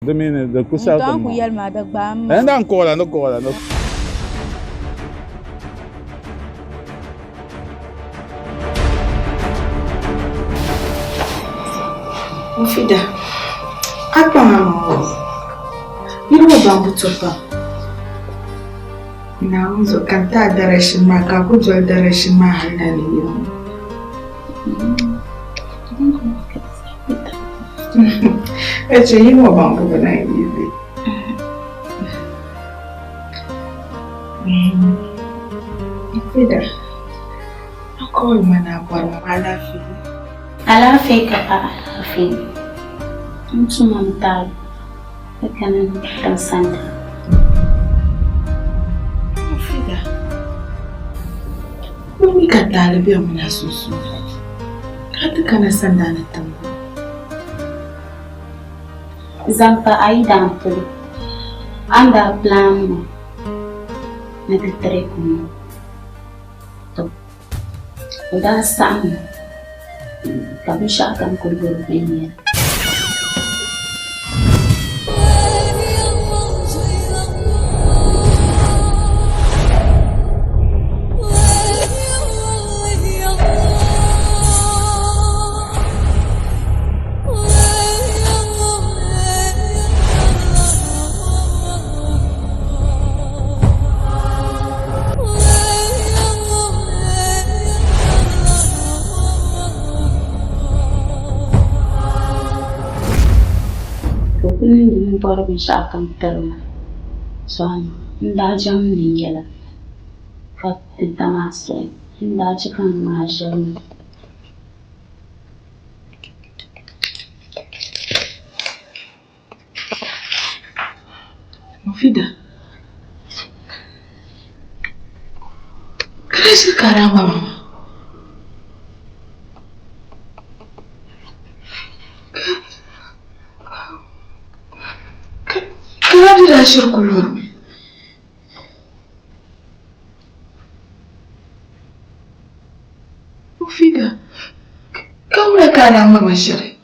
Domine de kusa ko donc yalma da gbam ndan ko la no Mfida akpa mama ibo bambu topa na unzo kanta darashin ma ka kujo darashin ma hana ne yo eche ibo bambu na yizi Mfida akol mana bwana alafi ka alafi mutum mamta kanan dan sanda Mfida wani ka talibi muna susu ka tuka na sanda na tambo zampa aida ampuli anda plan mo na tattare kuma to udah sama kami siya akan kulbulbin. Baru bisa akan terima soalnya ndak jam ni ya kat tentang asal ndak cekan mahasiswa Mfida kerja sekarang mama Kenapa dia asyik keluar? Mufida, kamu nak kalah mama syari?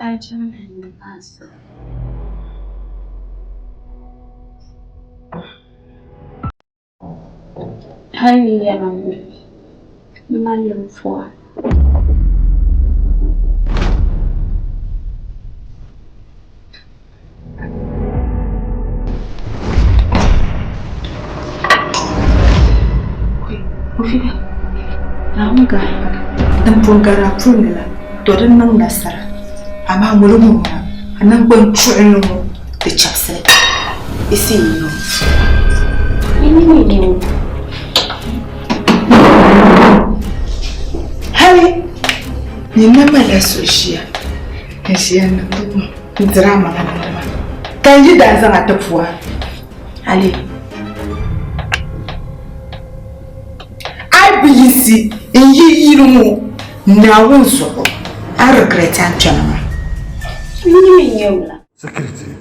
Tajam dan lepas. Hai yang malu fuat. Mufida, namu ga tempun garapun la, toren nang nasara, ama mulumu ma, anang bencuin lu, dicapse, isi lu. Ini. Hai, ni nama la sosia, Asia na tu drama na nama. Kanji dansa atapua, ali. Bisi iyi irumu na wonso I regret antana Ini nyola security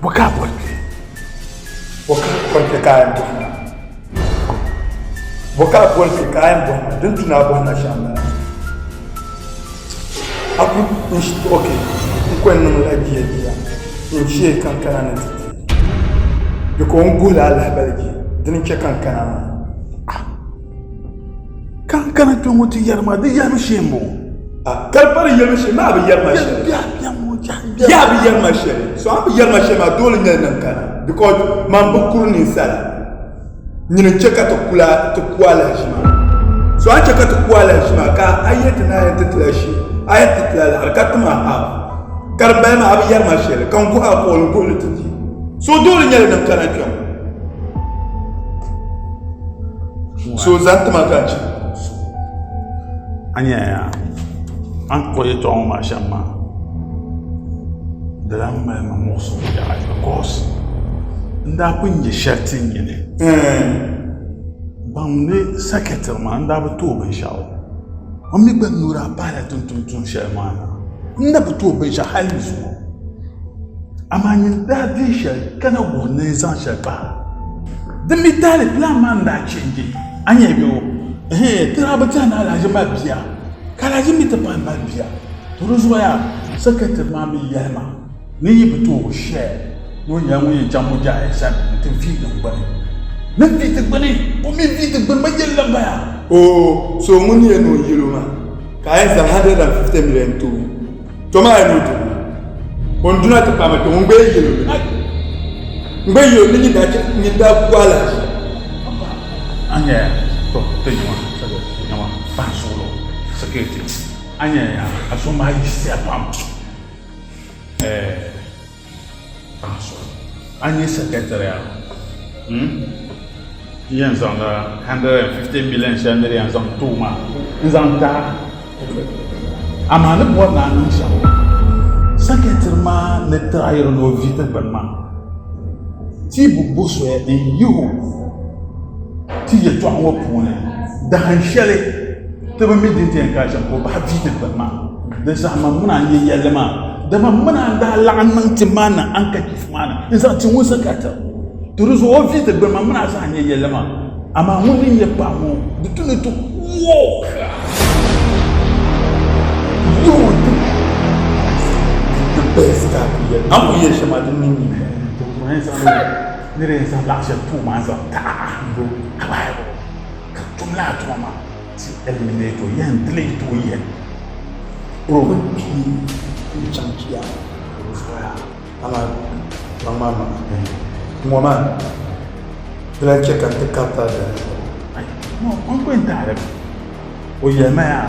boka bolke kayan din tuna bona shamba aku okay ko nan la biya in ce kankana na titi ko ngula la balki din ce kankana Kana tuan mutu yarma de yarma shembo. Kalpari yarma shembo abi yarma shembo. Ya abi yarma shembo. So abi yarma shembo dole nan kana because man bukuru ni sala. Nyine cheka to kwala shima. So an cheka to kwala shima ka ayat na ayat tlashi. Ayat tlala harkat ma ha. Karba ma abi yarma shembo kan ko akol ko lutiji. So dole nan kana tuan. So zantama kanchi. Anya an koye to ma shamma da ma musu da course nda kunje shartin yene bam ne secretary ma nda ba to ban shawo amni ban nura bala tun shamana nda ba to ban sha hali su amma yin da disha kana gurne zan shaba dan mi tale plan man da change anya biyo tira ba ta na alaje ma biya Kala jimi te pan bia. To zo ya secretary ma mi yema. Ni yi to share. No nya mu yi jamu ja e sa te fi de gbani. Na fi te gbani, o mi fi te gbani ma je lamba ya. Oh, so money no yelo ma. Ka esa 150 million to. To ma no to. On do not permit to ngbe yelo. Ngbe yelo ni da kwala. Anya to te yo sabe. Nama pa solo. Security. Anya ya asoma yi se apam. Anya secretary. Yan zang 150 million shandere yan zang tuma. Zang ta. Amana bo na nan sha. Secretary ma ne trairo no vite ban ma. Ti bu boso e yuho. Ti ye to anwo pone. Da han shele. Te ba mi din ten ka sha ko ba vite ban ma. Da sa ma muna ye yelle ma. Da ma muna da lan nan ti mana an ka kifmana. Isa ti wo secretary. Turuzo o vite ban ma muna sa ye yelle ma. Ama huni ye pa mo. Bitune to wo. The best guy here. I'm here, Shama. The name. Nire sa laksha tu manza ta bo kabai bo ka tumla tu mama si eliminate yen delay to yen Bro, ki chankia. Soya. Mama. Mama. Bila check and take out that. No, on kwenta re. O ye ma ya.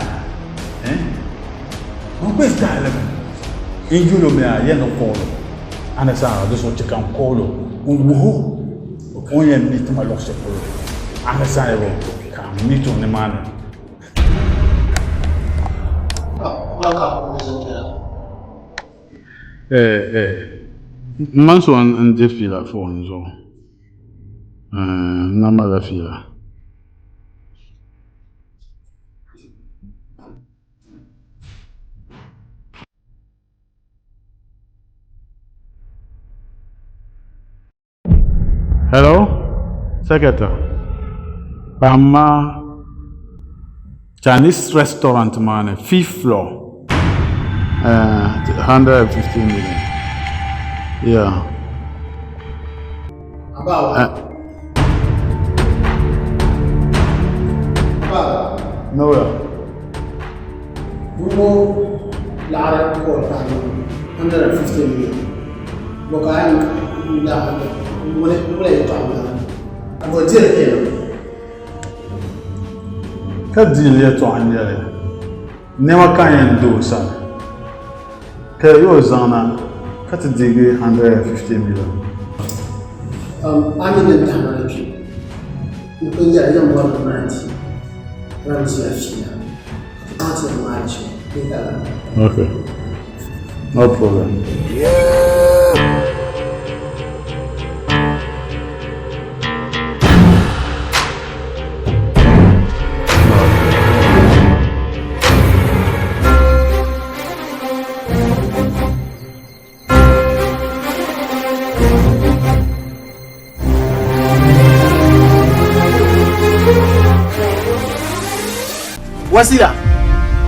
On kwenta re. Injulo me ya yen no kolo. Ana sa do so check and kolo. Wo on ye meet ma lokse ko ana sa ye ka meet on man man so an defila for nzo na ma la fila Hello, Secretary. Bama Chinese restaurant man, 5th floor. 150 million. Yeah. About No. you know, Lara called 150 million. Look, I am that. What are you talking about? I'm going to tell you. Ka deal to anyele. Never can do so. Ka yo zana ka te dig 150 million. I'm in the town. You can get a young one of 90. Runs your fear. Answer the match. Okay. No problem. Wasila,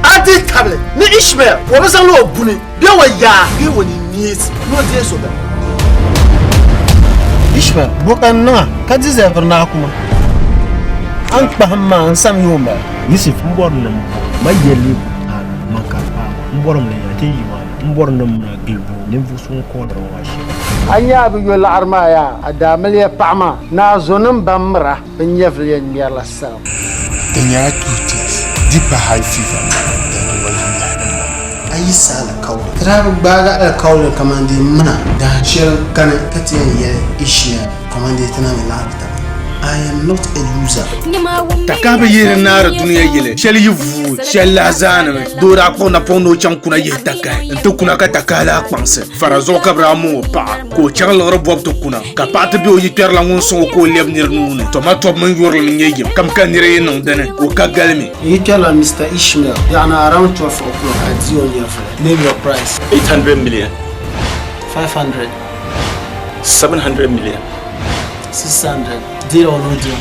Adi tablet, ni Ishmael, what a low bunny, there were ya, you when he needs no days of them. Ishmael, Bokana, Kadis ever Nakuma. Aunt Bahama and Sam Yuma, Yusuf Mbornum, my yearly Maka, Mbornum, I tell you, Mbornum, Gilbo, never soon called or wash. Anya Bugula Armaya, Adamelia Pama, now Zonum Bamra, and Yevlian Yala Sam. Then deeper high fever than the way you had. I saw a cow. Travel baga a cow commanding Mana, that shell can cut a issue commanded Tanami. I am not a loser. Takaba yere nara dunia yele. Sheli yuvu, sheli azana. Dora pona pono chankuna ye takai. Ntukuna ka takala kwanse. Farazo kabra mo pa. Ko changla robob tukuna. Kapata bi o yiter la ngonso ko lebnir nune. Tomato man yorl nyegem. Kam kanire non dene. O kagalmi. Yitela Mr. Ishmael. Yana around 12 o'clock at your flat. Name your price. 800 million. 500. 700 million. 600. Deal or no deal?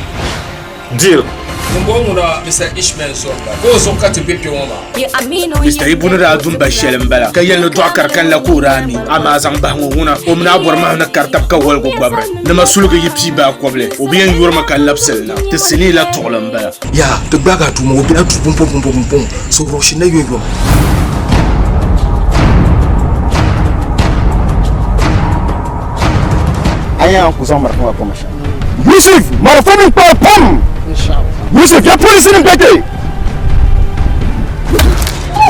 Deal. Ngomuna Mr. Ishmael Songa. Go Songa to pipi woma. Mr. Ibunu da dun ba shelembala. Ka yel no do karkan la kurami. Ama zang ba nguna. Omna bor ma na kartab ka wal go babre. Na masuluga yipsi ba koble. Obiyen yurma ka lapselna. Tisini la tolambala. Ya, te baga tu mo bina tu pom. So roshina yo. Aya ku zama marfa kuma sha. Yusuf, marfa min pom. Yusuf, ya police ni bete.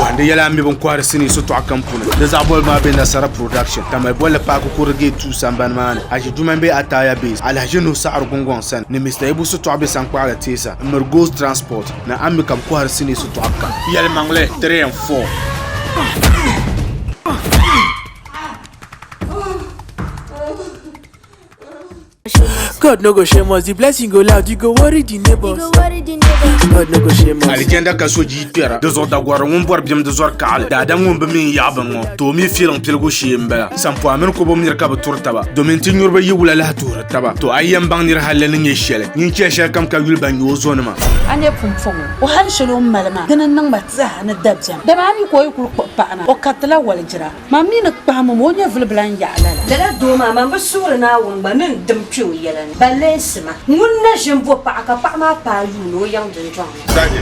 Wanda yala mi bon kwar sini so to akampuna. Da zabol ma be na sara production. Tamay bolle pa ko kurge tu samban man. Aji duman be ataya base. Ala jeno sa'ar gongon san. Ni Mr. Ibu so to abe san kwara tesa. Mergos transport. Na ammi kam kwar sini so to akam. Yal mangle 3 and 4. God no go shame us, the blessing go loud, you go worry the neighbors. God no go shame us. Aligenda ka so ji pera de zo da gwar won bor biam de zor kal da dan won be min yaban mo to mi filan pilgo shimba sam po amen ko bom nir ka turta ba do min tinur ba yula la turta ba to ayyan bang nir halle ni shele ni che she kam ka yul ban yo zo ma ane pum o hal shelo malama ganan nan matza na dabjam da ma mi koy ku pa na o katla wal jira ma mi na pa mo nya vul blan ya la la do ma man basura na won ba nin dum piu yelan balesma ngunna jimbo pa ka pa ma pa yu no yang den jong Saje.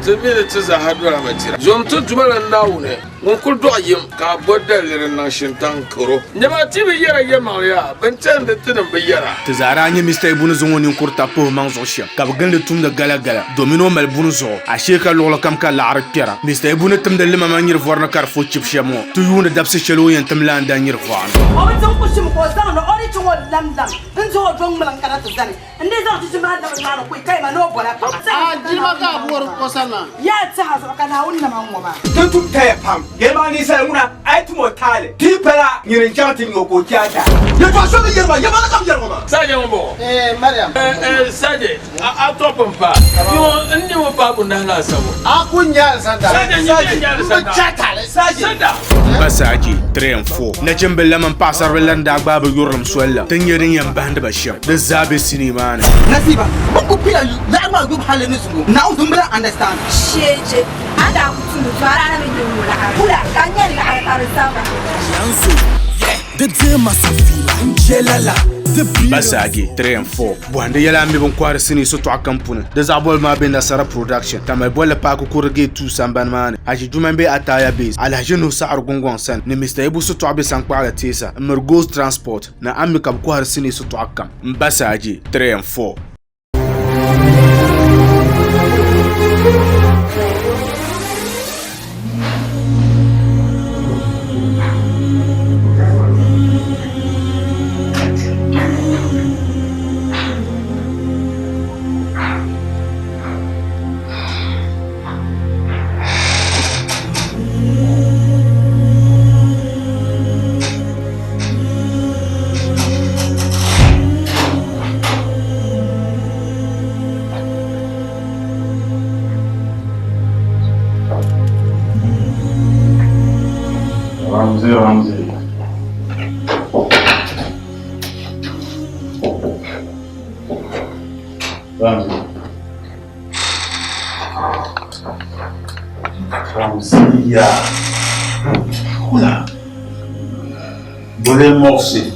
Zemile tza hadwala matira. Zomto jumala naune. Wonkul do yim ka bodda lere na shintan koro. Nyama tibi yara yema ya. Benten de tinam be yara. Tazara nya Mr. Ibunu zongo ni kurta po man zo shia. Ka bugan de tum da gala domino mal bunu zo. A sheka lolo kam ka la arpera. Mr. Ibunu tum de lima manyir vorna kar fo chip shamo. Tu yuna dabse chelo yen tum la ndanyir van. o ton ko shim ko zan no ori to lam nzo jong malan kana to zani inde zo to jima da ma ko kai ma no bora jima ka buwar kosana ya ta hazo kana wunna man wa ma tutu tay pam yema ni sai muna ai tumo tale ti pala nyirin chantin yo ko tiata ye to so yema yema na kam yerma Saje mbo. Mariam. Saje a topam pa. Yo ndi mo pa bunda na sabo. Akunya sanda. Saje nya sanda. Chatale saje. Basaji 3 and 4 na jembella man pasar belanda baba yurum swella tanyerin yan band basham da zabe sinimana nasiba ko pila la ma go hale ni sugo now don't understand sheje ada kutunu fara na mi wala kula kanya ni ala saba Yanzo, yeah, the dream must feel Jelala. Basagi 3 and 4 Bwande yala mi bon kwar sini so to akampuna da zabol ma be na sara production tamay bolle pa ko kurge tu samban man aji duman be ataya base ala jeno sa'ar gongon san ni Mr. Ibu so to abe san kwara tesa Mergos transport na ammi kam kwar sini so to akam Basagi 3 and 4 Ramzi. Ramziya. Oula. Boleh morsi.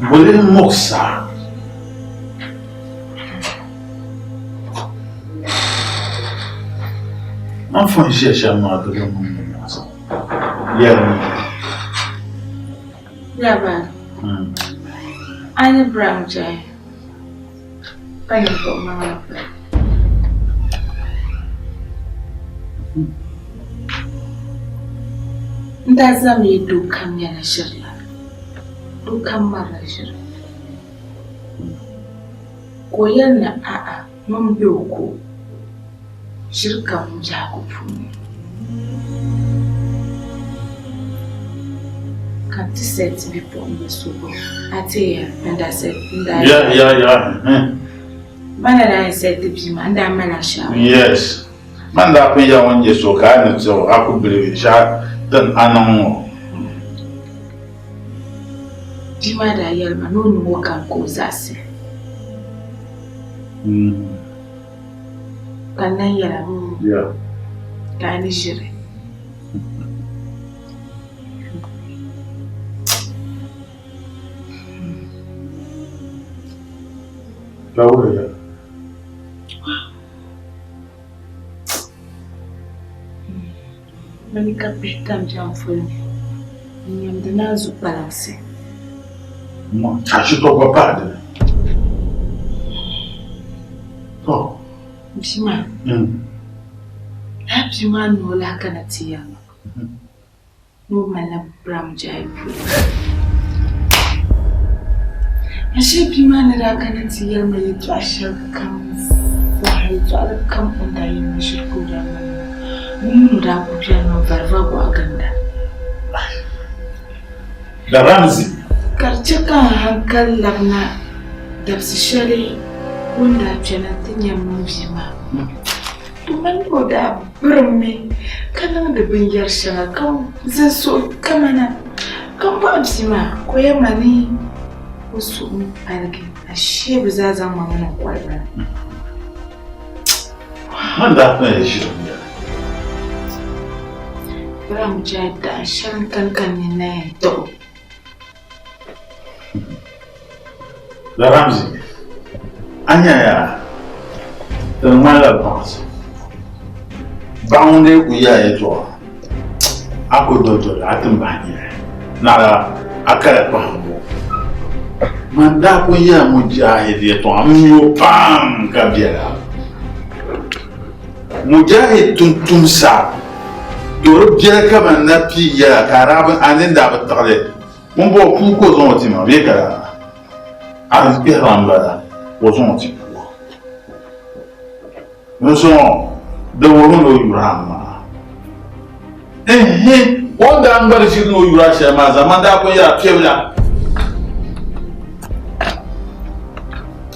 Boleh morsa. Enfant cherche à moi de le monde. Never. I'm brown jay. Thank you for my life. Ndaza mi dukan yana shirya. Dukan mara shirya. Koyan na a'a mun yoko. Shirka mu jakufu ne. Can't set before me so Atia and I said Yeah. Man and I said the Pima and I'm Manasha. Yes. Man da pe ya won yeso ka na so aku believe sha dan anan Pima da yelma no no kan ko zase. Kannan yara mu. Yeah. Kani shiri. Laura ya. Mani kapitam jamfuni. Nyamdana zu balance. Ma, chachi to papa de. Oh. Bima. Bima no la kana tiya. No malam bram jai pu. Ashe bima na da kana tiya mai to ashar kan. Wahai to ala kan unda yin shirku da mun da ku piano barva ko aganda. Da Ramzi. Karce kan hankal larna da su shari wanda janatin yamma bima. Tuman ko da birni kanan da bingiyar shara kan zai so kamana kan ba bima ko yamma ne wasu alge ashe ba za zama mana kwalba. Man da kuma ya shi Bram jai da shan kankan ne na to. Da Ramzi. Anya ya. Da mala pass. Baunde ku ya to. Ako dojo atin bani. Na akara pambo. Manda ku ya mujahid ya to amyo pam kabiera. Mujahid tum sa. Doro biya kaman na pi ya karabin anin da ba tare. Mun bo ku ko zon ti ma be kara. As bi ramba wo zon ti ku. Mun so da wo no yurama. Wanda an bar shi no yura shi ma zaman da ko ya fewla.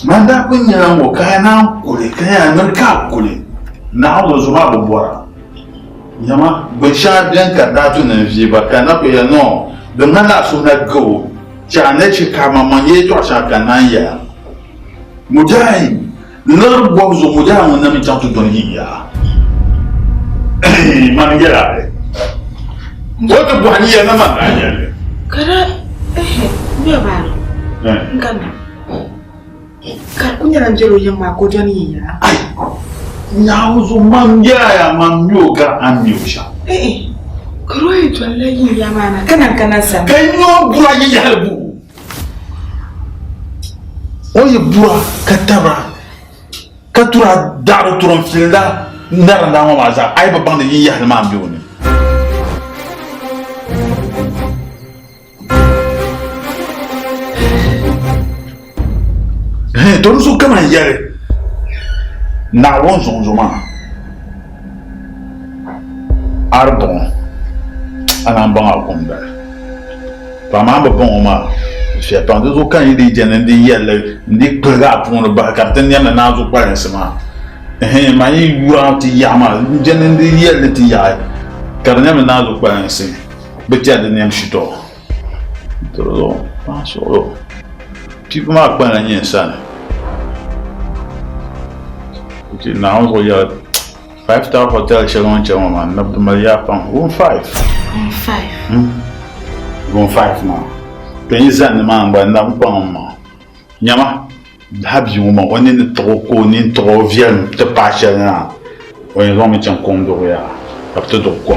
Manda kun ya mo kana kule kaya nan ka kule. Na hawo zuma bobora. Yama bensha bien ka datu na vie ba kana ko ya no de ngana so na go cha na chi ka mama ye to sha kana ya mujahid lor bo zo mujahid na mi chantu don ya man ya wote bwani ya na man ya Kara me ba ngana ka kunya na njero yamma ko jani ya Nyauzo mamjaya mamyoga amyosha. Kuro ito alayi yamana kana sana. Kanyo bura yalbu. Oye bura katara. Katura daru turon filda naranda mamaza ay babang yi yal mamyoni. Toruso kama yare. Na won zonzoma ardon anan ban akumba pama ba bon ma fait pendant zo kan yi jenen di yelle ndi pega pon ba kapten yam na zo parensema ma yi yura ti yama jenen di yelle ti ya karnya na zo parense betia de nem shito to pa so ti ma pa na nyen sana. Now we are 5-star hotel Shalom Chairman, not the Mariapan, 1-5. 1-5 now. Pennies and the man by Nampama. Yama, have you one in the Toko, in Trovian, the Pasha now. When you want me to come to where up to the Doko.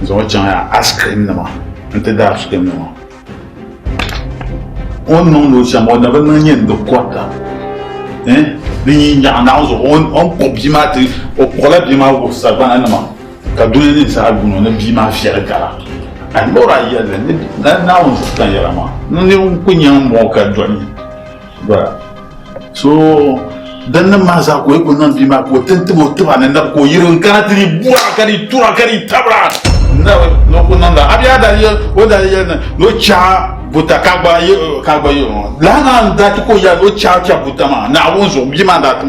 So what I ask him, and the dash him. One no someone never known the quarter. Ni nya na zo on ko bima ti o kola bima ko saban anama ka dole ni sa guno na bima fiere kala an bora yele ni na on sta yara ma ni ko nyam mo ka doni ba so dan na maza ko ko non bima ko tente mo tuba na ko yiron kana ti bura kari tura kari tabra na no ko nanda abia da yo o da yo no cha buta kagba yo la na da ko ya no cha buta ma na wonzo bi ma da to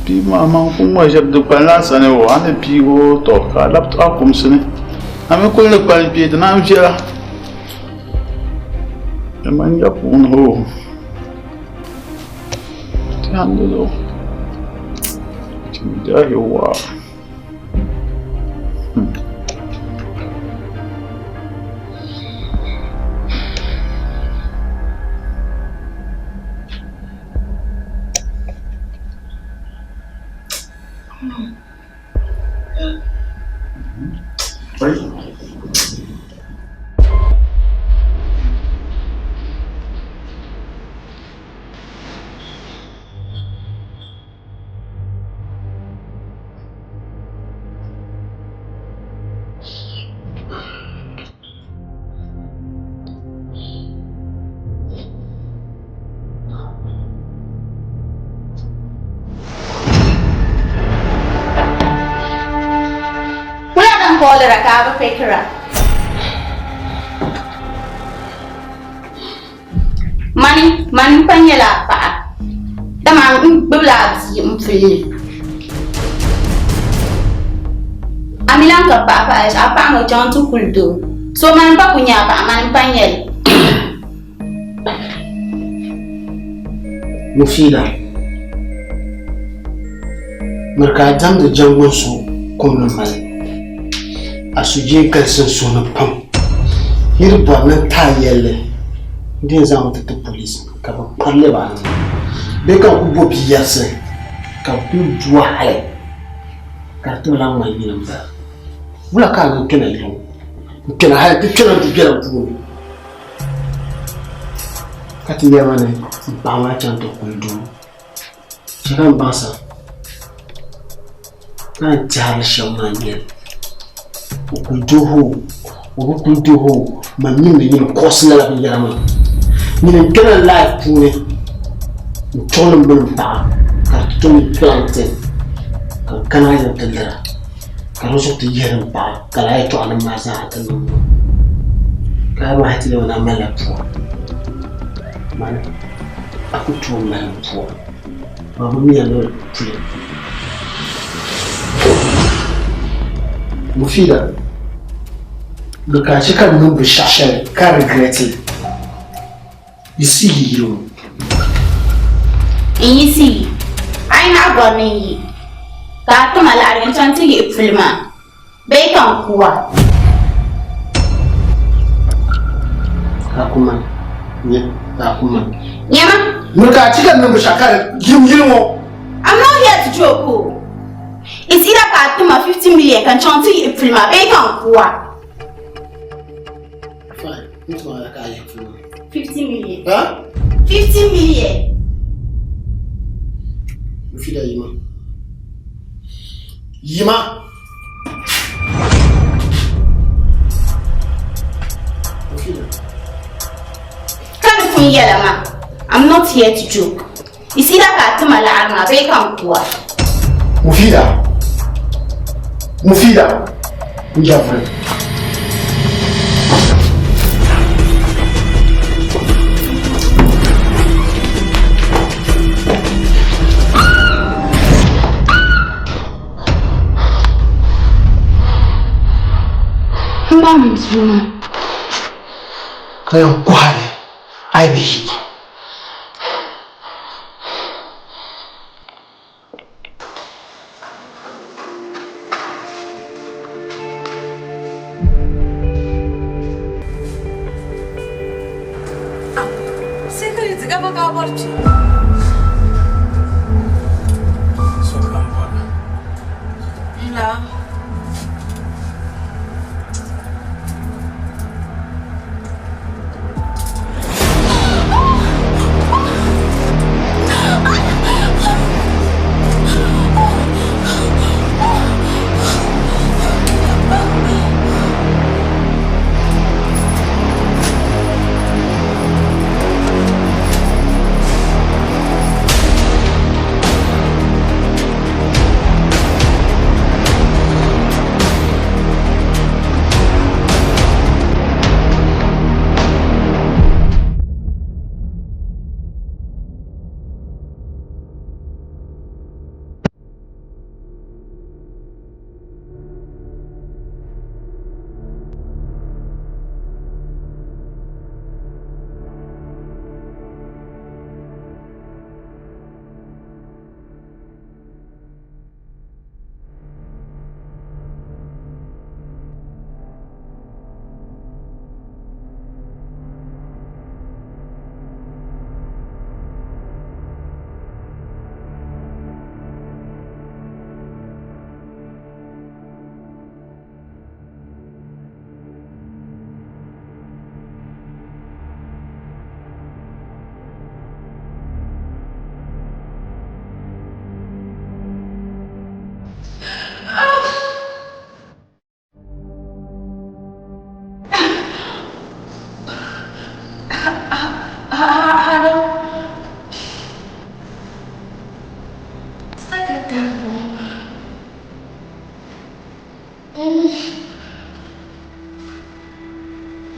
bi ma ko mo je de pala sane o ane pi go to ka laptop comme sene ame ko le pal pi de na jela Man Japon ho. Tandelo. Timdahi wa. Cholera kaba pekera. Mani panyela pa. Tamang blabs yumfili. Amilang ka papa is apa ngo chantu kuldu. So man pa kunya pa man panyel. Mufida. Mereka jam de jangon so kom mal. Asuje kalsan suna pam hirba na ta yelle din za mu ta police ka ba palle ba be ka ku bo biyase ka ku duwa hale ka to la ma yin ba bula ka no kena yo kena ha ti kena du gera du ka ti ya mane ba ma chan to ku du shiran ba sa na jal shamman yelle Ukuntuho, mamini ni kosila la biyama. Ni kena life pune. Mtono mbonta, kartoni plante. Kana ya tendera. Karoso tiyera mpa, kala ito anamaza atanu. Kama hatile wana mala pua. Mana aku tu mala pua. Mamami ya lori pule. Mufida. Look at you can remember Shasha, can't regret it. You see you. And you see, I'm not going to Got to my lad and trying to get Filma. Bacon Kua. Akuman. Yeah, Akuman. Yama? Look at you can remember Shaka, you know. I'm not here to joke. It's either got to my 50 million can chant to get Filma, Bacon Kua. 50 million. Huh? 50 million. Mufida Yima. Yima. Mufida. Come to me, Yelama. I'm not here to joke. You see that car to my alarm, I come to her. Mufida. We have friend. Mom's room. Kayo quiet. I be. Secret, gaba kabarci. Ila.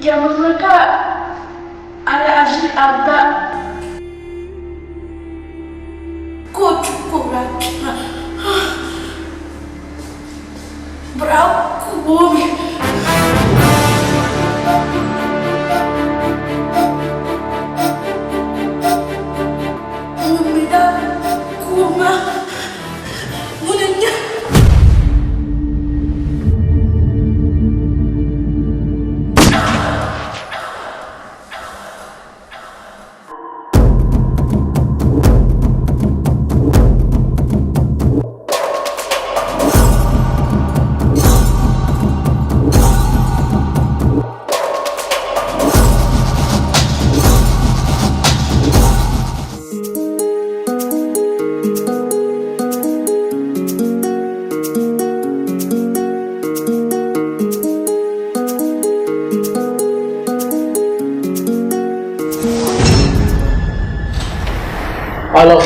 Ya mereka ada asli ada kok cukup lagi berapa bumi Umida kuma munanya Halo.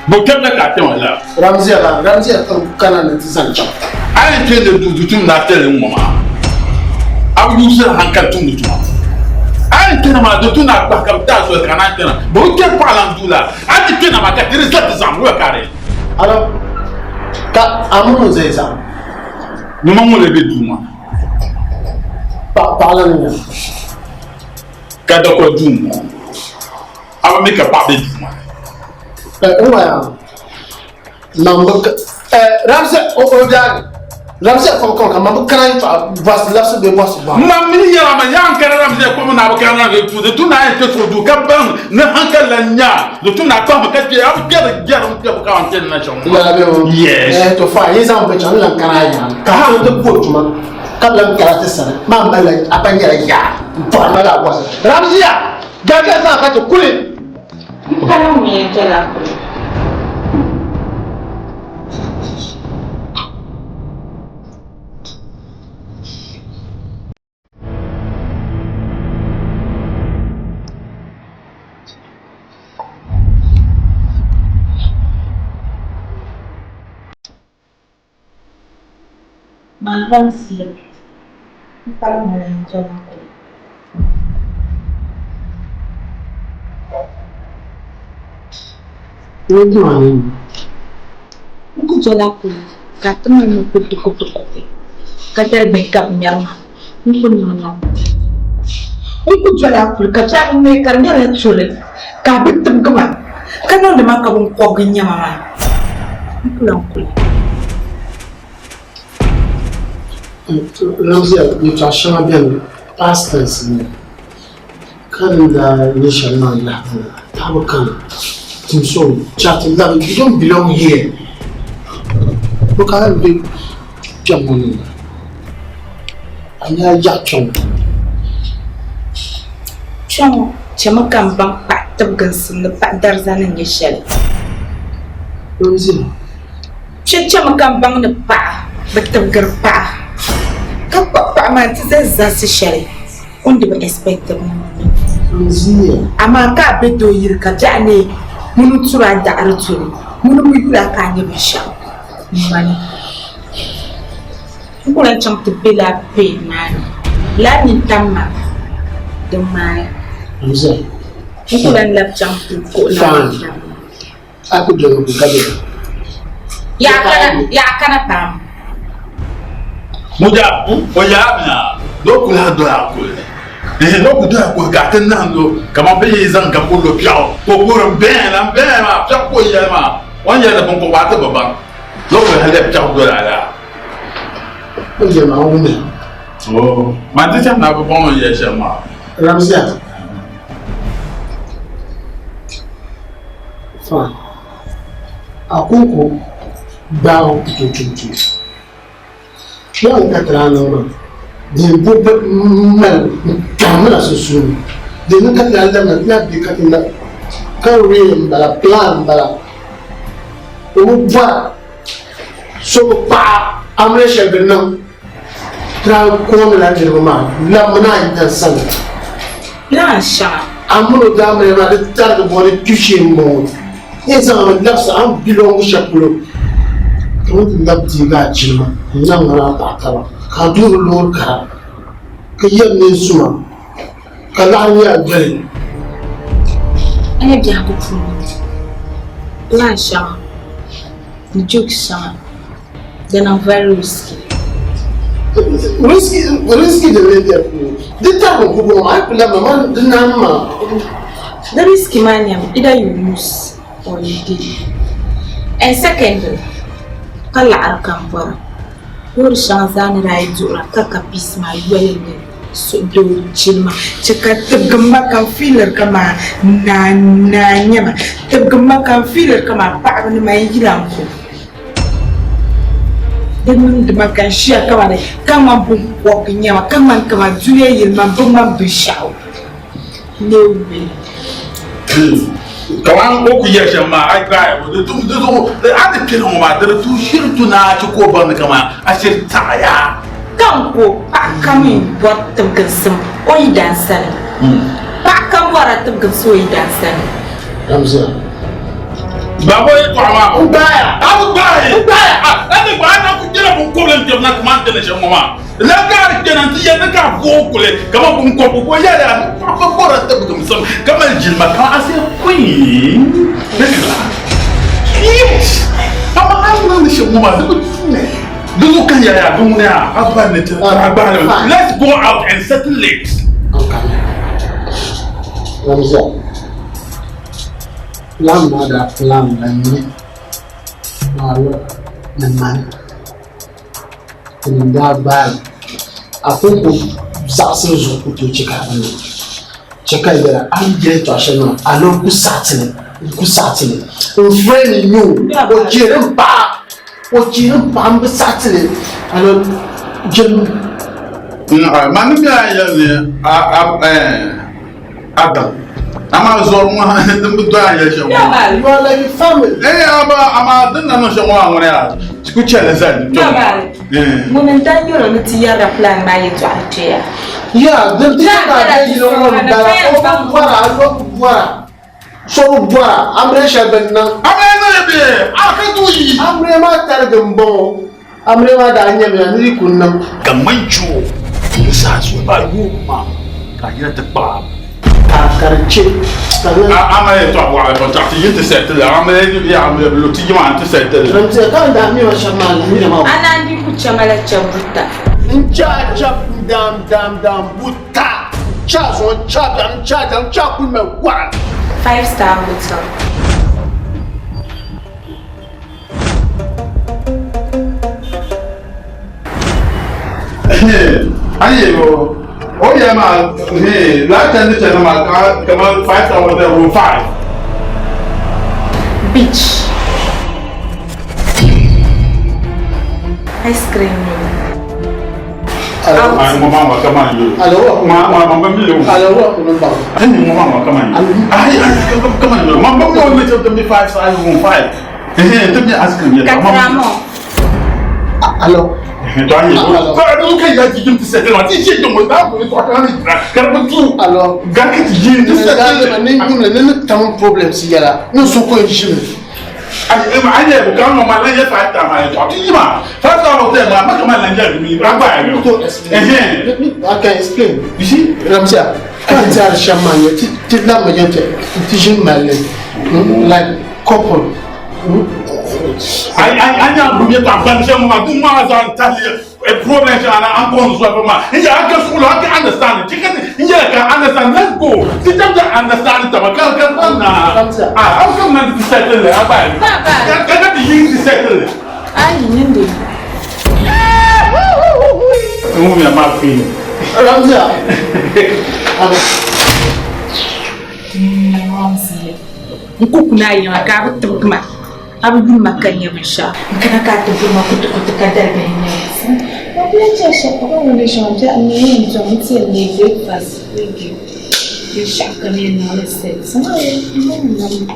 Bukan nak kata malah. Ramzia kanan nanti sanca. Ayah kena duduk nak terima mama. Abu Yusuf hangkat tunggu cuma. Ayah kena malah duduk nak bakal dah surat kanan kena. Bukan palang dula. Ayah kena malah kira satu zambu kare. Halo. Kak, amu saya sam. Memang mulai berdua. Palang ni. Kada kau duma. Apa mereka pak berdua. Ramsey Ramsey kom mam kan vas lafse be boss ba mam ni ya ma yan kan Ramsey kom na ba kan na tu de tu na te tu ka ban na hankal la nya de tu na ko ka ke ab ke ga rum ke ka antenne na chon yes to fa yesa ba chan lan kan ya ka ha de ko tuma ka lan ka ta sana mam ba la apanya ya ba ma la boss Ramsey ya ga sa ka to kule Kalau ni jalan. Malang sih. Kalau mau jalan. Aku jalan aku, kata mau kutu-kutu, kata backup nyala, aku nyala. Aku jalan aku, kata mereka nyala sulit, kabut tenggelam, kan ada makam kogenya mama. Aku langsung. Ramsey, itu asal dia past tense ni, kan dah initial mana, tahu kan. So, chatting that you don't belong here. Look at how big Jamon. Anya Jachong. Chong, cuma gampang pak tergantung pak darzan yang shell. Ramsey. Cuma gampang pak betul gerpa. Kau pak mati zasi shell. Undi berespektif. Ramsey. Amaka bedo yirka jani. Munu tura da arturi munu muyula kanye bisha mani ngula chang tibela pe mani la ni tamma de mai Ramsey ngula lap chang tu ko la aku jangan gabe ya kana pam muda o ya na do kula do aku loku da ko gatin nan do kama be zan ga ko lo piao ko buran ben ma pia ko ya ma wan ya da bon ko wata baba loku hale piao do la ko je ma o me oh ma de ta na bon ya shama Ramsey fa akoko bawo tututu ya ka trano de bobe mal kamera susu de nka tala na na bi katina kawre mbala plan mbala o va so pa amre shagna tra ko na la jirma la mana inda san La sha. Amulo damre ma de tar de bori tuche mo. Eza ma lafsa am bilongo chapulo. Quand labdi ga jima, nyangara ta kala. Ka duru lor ka. Ka yemme suma. Ka la ya gari. Anya bi akufu. La sha. The joke sha. Then I'm very risky. Risky de media. The type of people I play my man the nama. The risky man either you lose or you gain. And secondly, kala arkampara. Your shanzani raidura kaka pisma well so do chilma. Cheka tebgamba kan feeler kama na nyama. Tebgamba kan feeler kama pa ni mai gilamko. Dengan makan siap kawan ni, kaman buat kenyama, kaman jual ilmu, kaman bersau. No way. Kawan aku ya sama, ay kaya. Tu ada kira mama, tu syirik tu na cukup banget kaman, asyik saya. Kamu pak kami buat temgesem, oi dansan. Pak kamu buat temgesem oi dansan. Ramza. Babo itu ama. Ubaya. Nanti mana aku kira bungkulan jam nak mantan semua. Lagar jangan dia nak bungkulan. Kamu bungkul ya. Aku borat tu betul. Kamu jilma kamu asyik queen. Baiklah. Yes. Apa hal ni semua tu? Dulu kan ya dunia. Apa ni? Let's go out and settle it. Ramza. Plan ada plan lainnya. Lalu memang tidak baik. Aku pun saksen zuku tu cakap ni. Cakap dia, ambil tu asyik alo kusatini. Friend you, ojiran pa ambil satini. Alo jem. Mana dia ni? Adam. Ama zorma dum do ya shawo. You are like family. Ama dan na shawo ngone ya. Ku chele zan. Mun dan yoro ni ti yara plan na yeto atia. Ya, dan ti ka de yoro mo da o buara. So buara, amre shaben na. Amre na be. Aka duyi. Amre ma tar gambo. Amre ma da anya me ni kunnam. Gamancho. Sa su ba ma. Ka yira ta ba. Karche. Amre to wa ko ta ti yinte settle. Amre ni ya amre lo ti ma ti settle. Ramze kan da mi wa shamal ni ma. Anandi ku chamala chambuta. Ncha dam buta. Cha ku me wa. 5-star hotel. Ayo. Oh yeah, ma. Hey, last time this time ma come on 5 hours there room 5. Beach. Ice cream. Mama come on you. Hello. Mama me. Hello, remember. Mama come on. Come on. Mama go with them 5 so room 5. Tell me ice cream. Katramo. Hello. Kalau kan ya jijim tu settle mati je tu muda boleh tu akan ni. Kalau betul. Alors, gak jijim tu settle. Ni tam problem si yala. No so ko jijim. Aye bukan mama lah ya faham tak mai. Tapi ni mah, faham tak hotel mah macam mana lagi ni berapa ya? I can explain. You see, Ramza, kan jar shaman ya. Tidak macam tu. Tijin malin. Like couple. Anya rumia tu abang semua tu mazan tadi problem sana angkon suatu mah. Ini agak sulit agak understand. Jika ini agak understand, let's go. Kita dah understand tu, kalau mana? Aku kan nanti settle apa? Kalau di settle. Ini ni. Kamu yang maafin. Ramza. Aku kuna yang agak betul kemana? Aku belum makan yang besar. Kerana kata belum aku tu kadar begini. Aku macam siapa orang ni sahaja ni macam macam ni breakfast lagi. Dia siapa ni nak set. Semua ni.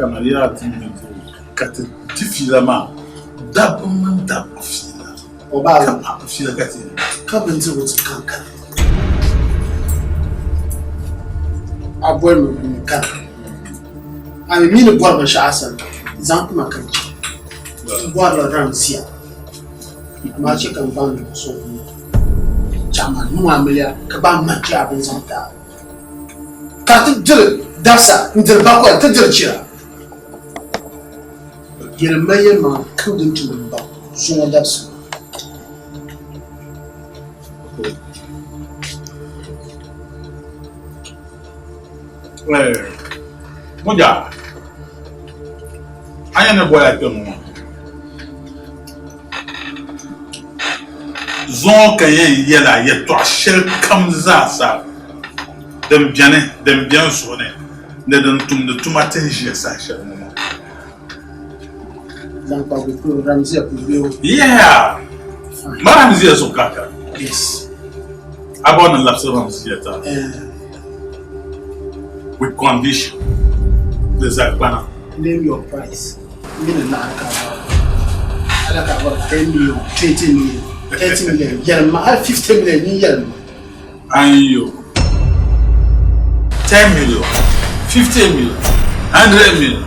Maria kati tifilama dabum fila oba fila kati kabenze wotu kanka abwelo kan ami mine borba shaasan zanku makanci borba ramsia ma ce kan ban so chama nu amelia ka ba maki abin zanta ka tijir dasa ndir ba ko tijir cira Yeremaya ma kudin tunan ba suna da su. Moja, anya na boya temu. Zon kayen yela ye to shel kam za sa. Dem bien sonné. Ne don tum de tumaten je sa shel. Yeah! Ramzia Sokaka. Yes. About the lapse of Ramzia. With condition. There's a banner. Name your price. Million about 10 million, 20 million, 30 million. Yeah, 50 million. And you 10 million, 50 million, 100 million.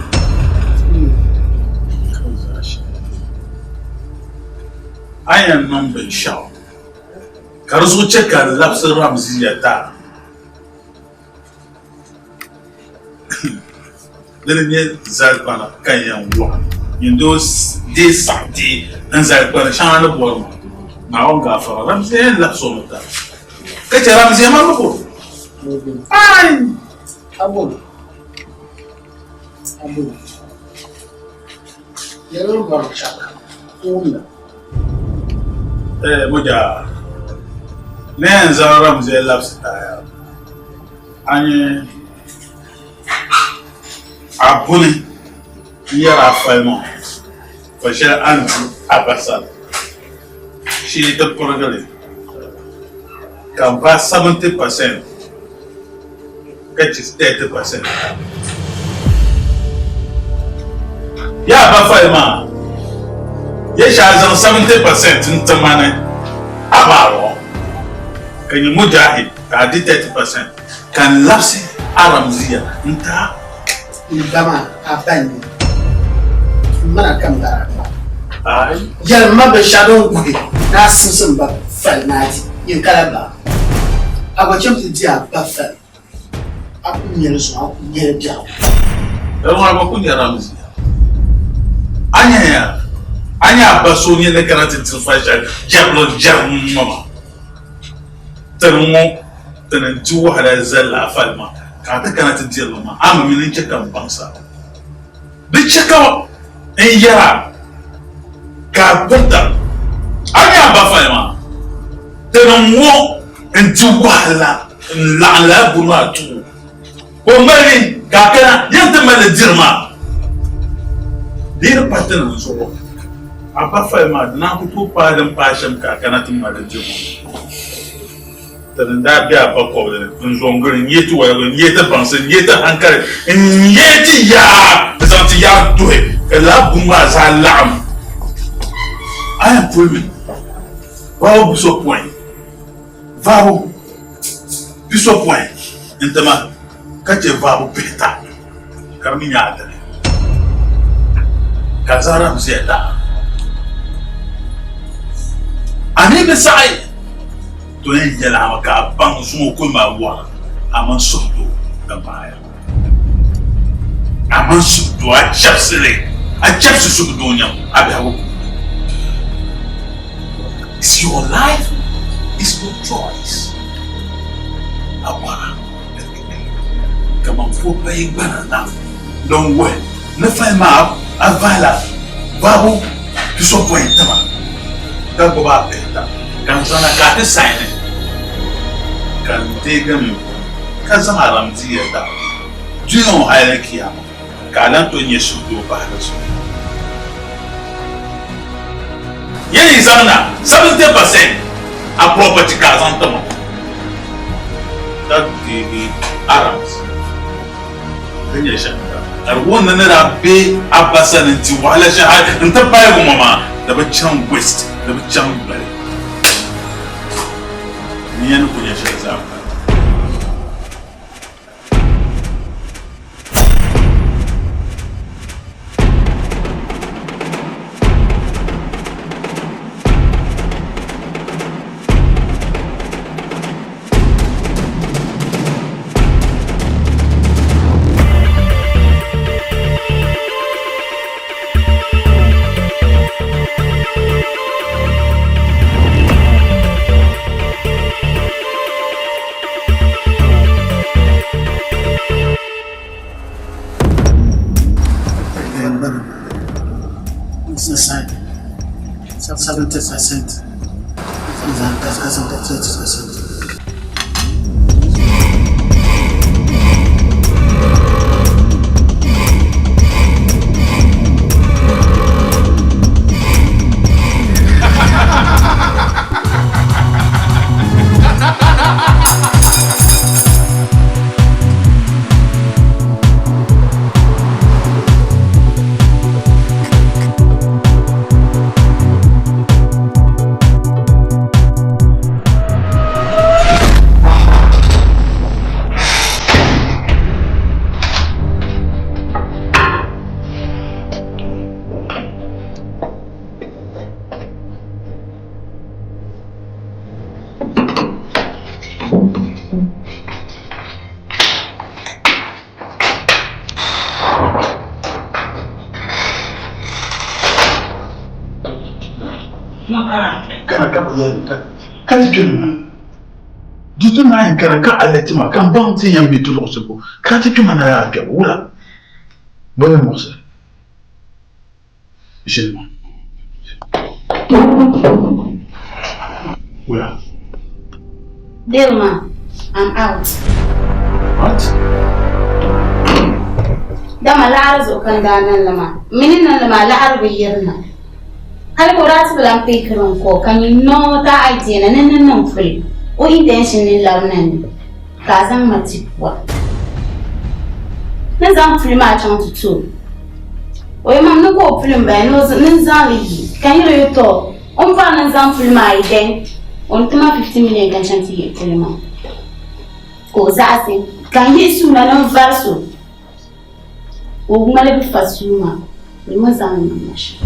I am number shout. Karuzo check a lapse Ramzia ta. Then you Zalpana Kayan one. In those days, Saturday, and Zalpana Shan the ball. Now, Gaffa Ramzia lapse on that. Catch a Ramzia Mamako. Fine. Abu. Yellow Bar Chaka. Moja Nenza Ramsey loves style. Anye Abuni here are 5 months. For sure, Andrew Abbasal. She is the prodigal. Can pass 70%. Catches 30%. Yeah, but 5 months. Yes, I have 70% in Tamane. Abaro. Can you mujahid? I did 30%. Can lapse Aramzia? Nta? Ndama abani. Mana kamdara. Aye. Yal mabe shadow gwe. Na sinsin ba fel nati. Yin kalaba. Abachem ti dia ba fel. Abu nyere so abu nyere dia. Ewa ba kunya Ramzia. Anya Basoni the Granted Fashion, Jablon Jam Mama. Tenumo, Tenan Two had a Zella Falma, Kata Granted Jelma, I'm a million check on Bansa. The check out in Yara Kabota Anya Bafalma Tenumo and Tuwala and Lala Bunatu. Pomeri Kakana, Yantaman Dirma. Dear Pattern so. Abafa ma na kutu pa dan passion ka kana tun ma da jimu tan da biya ba ko da kun zongarin yetu wa yeta bansan yeta hankare yeti ya zanti ya duhe la buma za lam I am pulling va so point va so point entama kace va peta karminya da kazara mzeta ani besai to yin jela maka ban su ko ma wa aman sodo da baya aman sodo a chapsele a chapsu su do nyam abi hawo it's your life, it's your choice awara come on for playing banana don't wait ne fai ma avala babu tu so point tama kan ko ba peta kan sana ka ta sign kan te gam kan sama Ramzia ta Dion Hailekiam, Galantonia Sudo Bahaso. Yea, Zana, 70% a property Kazantama. That the Arabs. And one another be a person into Wallace and the Bible, Mamma, the Chum West, the Chum Valley. Nian Punyasha's out. It's the side. 70%. Kan jun dutu na kara ka aletima kan bounty yam bitu lo sebo ka ti juma na ya pia wula boye mo se jema wula Dilma, I'm out. What? Dama la'ar zo kan danan lama. Minin nan lama la'ar biyirna. Har ko rat bilan pikirin ko kan yi no ta idea na nan ful. O intention ni launan. Ka zan matipwa. Nan zan ful ma chan tutu. O yamam no ko ful ba no nan zan yi. Kan yi to. On fa nan zan ful ma iden. On tuma 50 million kan shanti yi ful ma. Ko za se kan yi suna nan verso. O gumale bi fasuma. Ni mo zan mashi.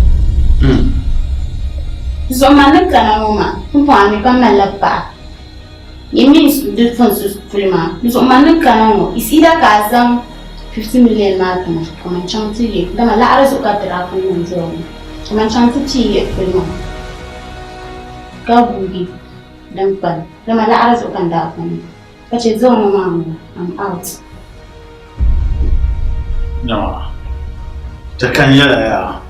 Zomane kana mama, mpani kama lapa. Yemi de fonsu fulma. Zomane kana mo, isida kazam 50 million matna. Kama chanti ye, dama la arazo katira fulma nzoni. Kama chanti chi ye fulma. Kabugi, dampan. Dama la arazo kanda fulma. Kache zono mama, I'm out. No. Takanyela ya.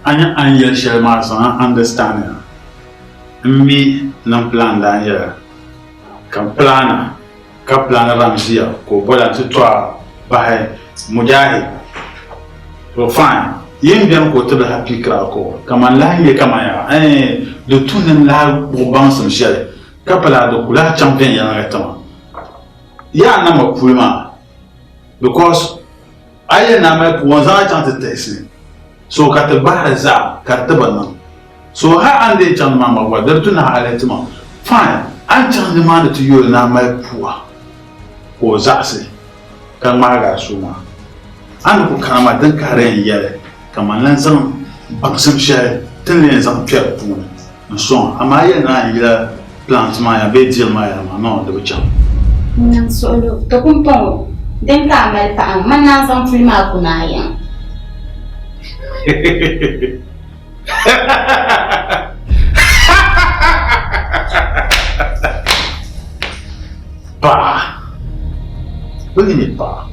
Anya anya shelma so understand me nan plan da ya kan plana ka plana ramzia ko bola tutwa bahe mujahi to fine yin biyan ko to da happy kra ko kama lahiye kama ya de tunen la boban sam shele ka pala do kula champion ya na tama ya na ma pulma because aye na ma ko za chante tesi so kata bahza kata banam so ha ande chan mama wa dartu na halatima fine an chan de man to you na mai puwa ko zase kan maga suma an ko kama dan karen yele kaman lan san baksam shay tele san pier pu so ama ya na ila plant ma ya be deal ma ya ma no de cham nan solo to kumpo den ka mal ta man nan san filma kuna yan Pa, begini pa,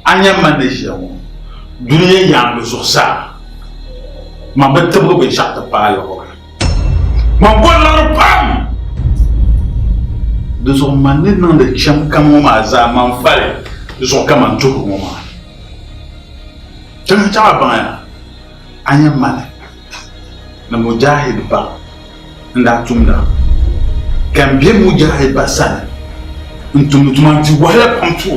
anya manusia mu, dunia yang susah, membetul bisa terpalak, membuat larpam, dosa mana nang decam kamu mazam manfaat, zo kama ntuku mo ma cha ba ya anya mane na mujahid ba nda tumda kan bi mujahid ba sana ntum tumanti wala pamtu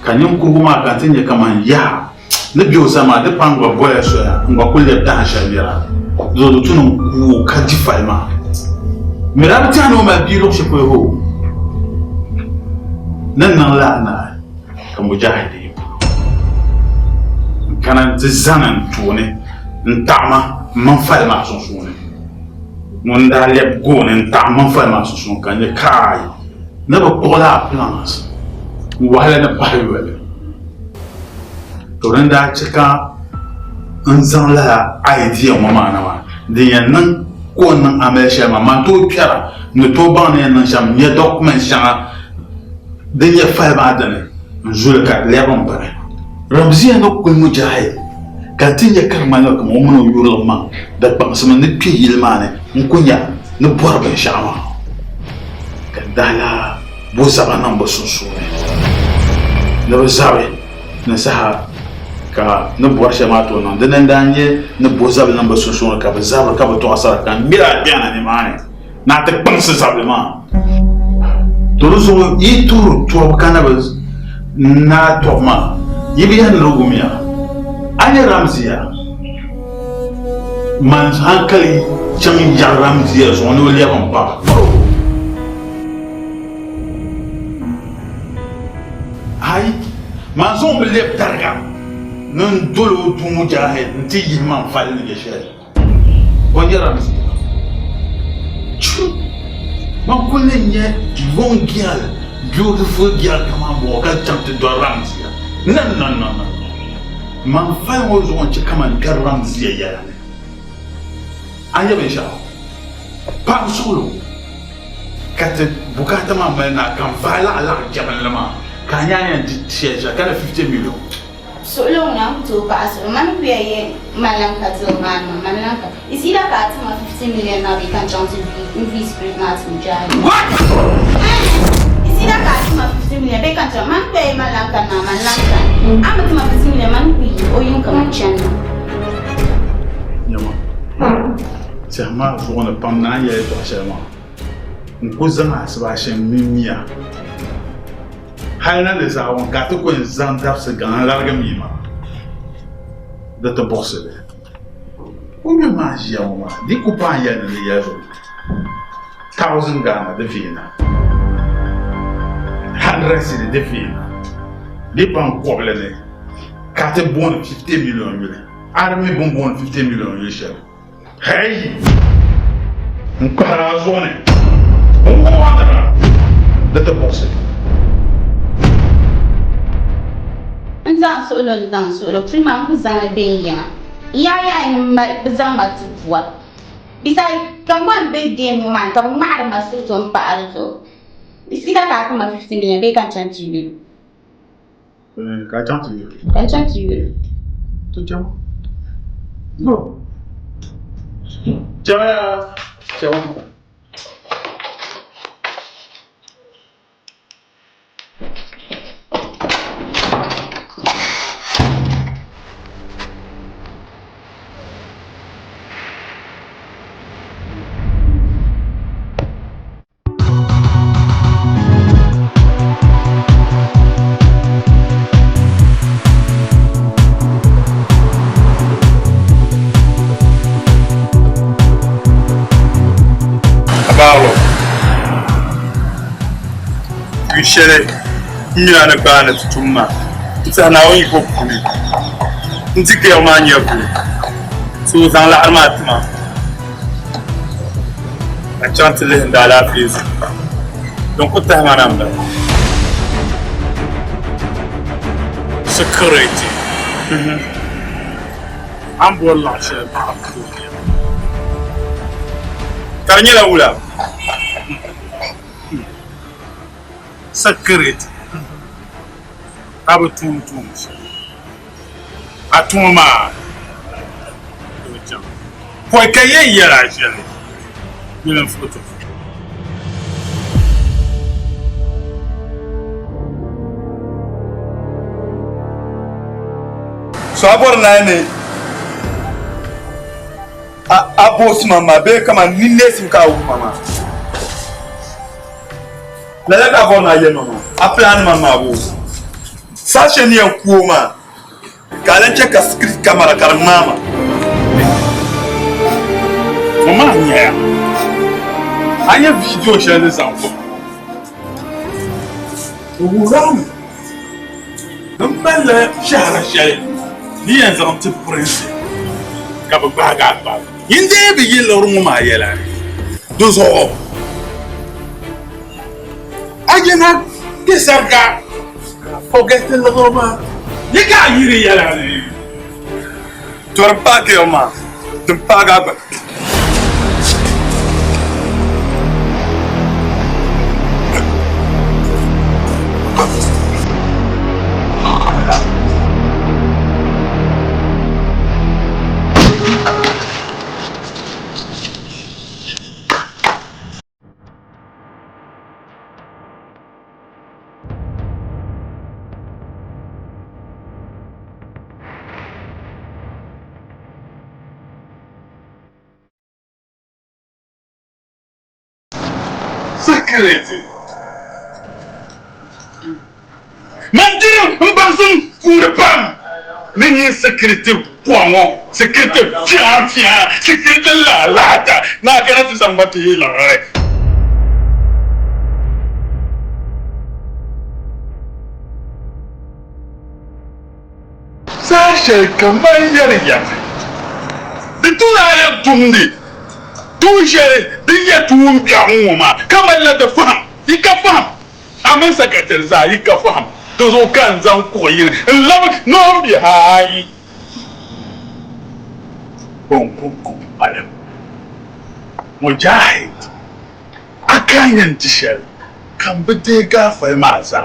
kanyum kuruma kan tinye kama ya ne biyo sama de pangwa boya so ya ngwa kulle da shabira zo tunu ku kaji falma mira tano ma bi lo shiko ho nan la na kan mujahidi kana tzanan tune ntama man falma so sune mon da le gone ntama falma so sune kan ne kai ne ba pola plans wala na bayo to nan da cika an san la idea mama na wa din yan ko nan amesha mama to kyara ne to ba ne nan sham ne document sha din ya fa ba da ne zulka leban bare ramziya no ko mujahid ka tinye karmalo ko mo yuro ma da ba sama ne pi yilma ne nkunya ne borba shama ka dala bo sabana bo susu ne ba sabe na saha ka ne bor shama to non den danye ne bo sabe na ba susu ka ba zabra ka ba to asara kan mira biana ne mane na te panse sablement to zo yi turu to kana ba na to ma yibi yan rugumia anya ramziya man hankali can ya ramziya zo ne wali ban ba ai man zo bele darga nan dolo tu mujahid nti yimman fal ne shel wani ramziya man kullun ye bon girl beautiful girl kama bo ka chamte do ramziya non man fay wo zo won ci kaman gar ramziya ya ne anya be sha pa solo kate bukata ma na kan fala ala jaban lama kanya ne tisha kana 50 million solo na to pa so man biya ye malanka to man malanka isira ka ta ma 50 million na be kan chance vi spirit mat mujahid what isira ka ta ma 50 million be kan chance man biya malanka na malanka ama ta ma 50 million man bi oyun kan chana nyama sama zo na pam na ye to shema nko zama asba shem mimia haina de za won ka to ko zan daf se gan larga mima de te bossele o me magia uma di companhia de yeso 1000 Ghana de vina 100 de vina di pan problème ka te bon 50 million yule arme bon 50 million yule chef hey nkara zone on wandera de te bossele nzan solo prima kuzana benga ya bezama tuvwa bisa kangwan be dem man to mar ma so to pa so bisika ka kuma 15 million be kan chanti yu ka chanti yu to jam no jaya Shere ina na bana tutuma tsana wani ko ku ntike o manya ku so zan la armatma a chante le ndala fizi donc ko ta manam da security am bolla she ba ku tarnyela wula security abu tum atuma ko kaye yara shi ne foto So abor na ne a boss mama be kama nile sim ka wu mama. La ka abor na ye mama. A plan mama bo. Sa cheni en kuoma. Kalen check a script camera kar mama. Mama nya. Anya video share this info. Uram. Mbele shara share. Ni en zanti prince. Ka ba ga ba. Yinde bi yelo ruma yela. Dozo. Agena kisarka. Forget the Roma. You can't hear it. Tu vas pas que ma. Tu me pagas. Security. Mandiru mbazum kurpam. Nini security pomo, security fiafia, security la lata. Na kana tu sambati la. Sasha kambayari ya. Ditula ya tundi. Touché, il y a tout un bien, comme elle a de femme, il y a femme. Amen, secrétaire, il y a femme. Tous aucun en courir, non bien. Bon, allez. Mujahid, a kanyan tishel, kan bide gafa maza.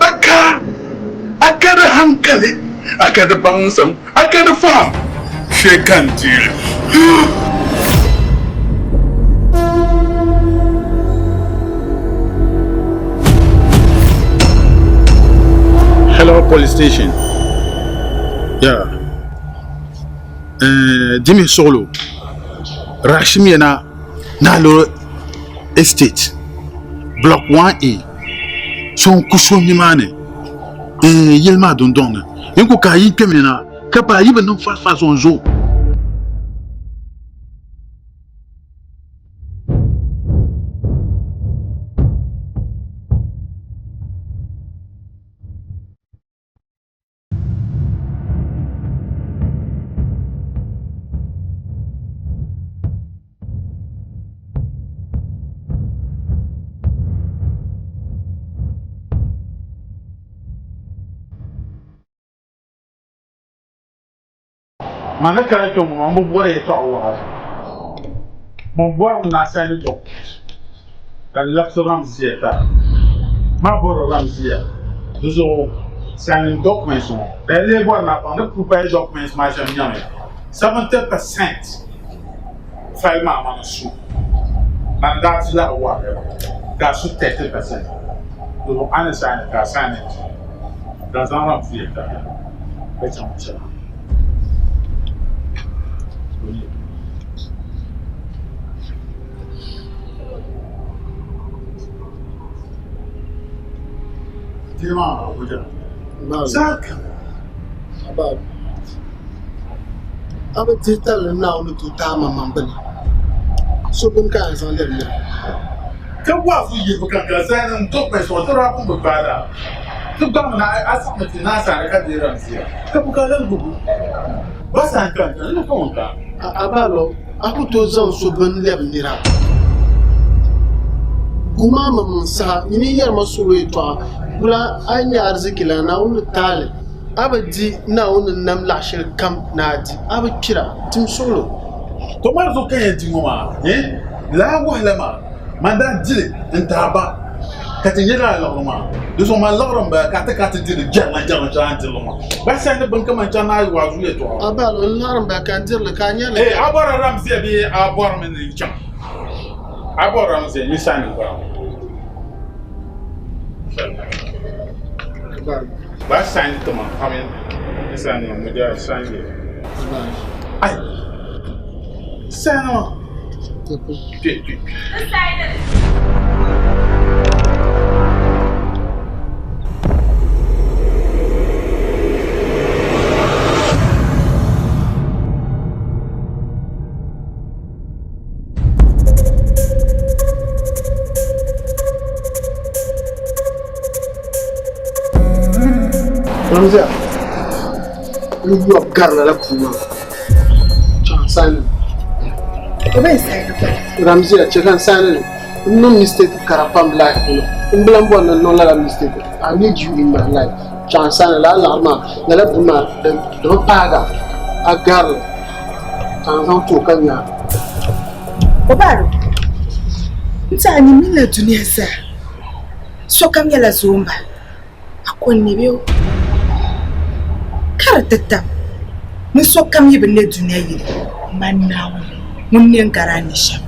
Aka da hankali, aka da bansan, aka da fam. Shekan tire. Hello, police station. Yeah. Jimmy Solo. Rashmiana Nalo Estate. Block 1A. Son kusumi mane. Yelma dondona. Yenko kayi kemena. Kapa yiba non fa son zo. Mana kala to mo bore to wa mo bor na sani to kan laksoram sieta ma bor ram sia duzo sani documents mo tele bor na pa de prepare documents ma jam nyame 70% file ma su man dat la wa da su 30% duzo ana sani ka sani da zan ram sieta ba jam sia. Terima Abuja. Zaka. Abab. Aba tital na onu tutama mambani. So bin ka san da ne. Ka wa fu yi ka ka san to pe so to ra ku ba da. Ku ga na asama na sa ka de ran sia. Ka bu ka lan gugu. Ba san kan na ko ka. Abalo, aku to zan so bin lebnira. Kuma mamman sa ini yar masuro ito bula anya arziki la na wani tale abadi na wani nam lashir kam na di abu kira tim solo to mar zo kan yanti mama la wahla ma manda dile intaba katin yara la ma do so man lagran ba ka ta dile jama janti ma ba sai da ban kaman can na wa zuye to abal lagran ba kan dirle kan yala abara ramsi bi abara min can abara ramsi ni sani ba ba sani to man kamen Sana moja sange. Ai. Sana. Pipi. Ramzia, you have garner la kuma. Chansan. Ramzia, chekan san. No mistake karapam life. Umbelambo na no la mistake. I need you in my life. Chansan la alarma, la buma, the paga, a girl. Chansan to kanya. Obaro. Nsani mila dunia za. So kamya la zumba. Akoni biyo. Karatata. Muso kamye bene dunia yiri. Manawo. Munne ngaranisha.